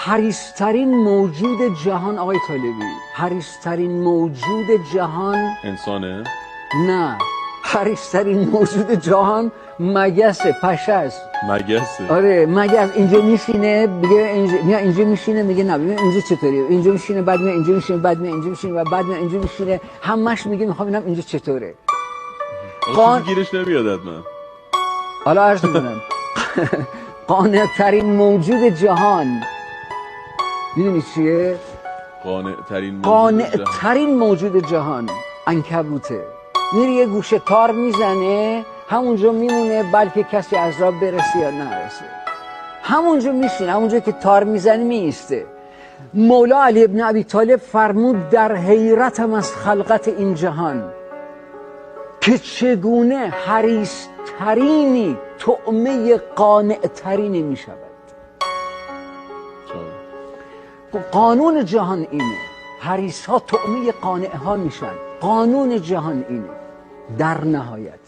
حریص‌ترین موجود جهان آقای طالبی، حریص‌ترین موجود جهان انسانه؟ نه، حریص‌ترین موجود جهان مگسه، پشه است. مگسه؟ آره مگس اینجا میشینه میگه اینجا میشینه میگه نه ببین اینجا چطوریه، اینجا میشینه بعد میاد اینجا میشینه بعد میاد اینجا میشینه و بعد میاد اینجا میشینه، همش میگه میخوام ببینم اینجا چطوره. چیزی گیرش نمیاد حتما. حالا عرض میکنم قانع‌ترین موجود جهان میدونی چیه؟ قانع‌ترین موجود جهان عنکبوته. میره یه گوشه تار میزنه همونجا میمونه، بلکه کسی از راه برسه یا نرسه، همونجا میشینه، همونجا که تار میزنه میسته. مولا علی ابن ابی طالب فرمود در حیرتم از خلقت این جهان که چگونه حریص‌ترینی طعمه قانع‌ترینی میشود. قانون جهان اینه، حریص ها طعمه قانع ها میشن. قانون جهان اینه در نهایت.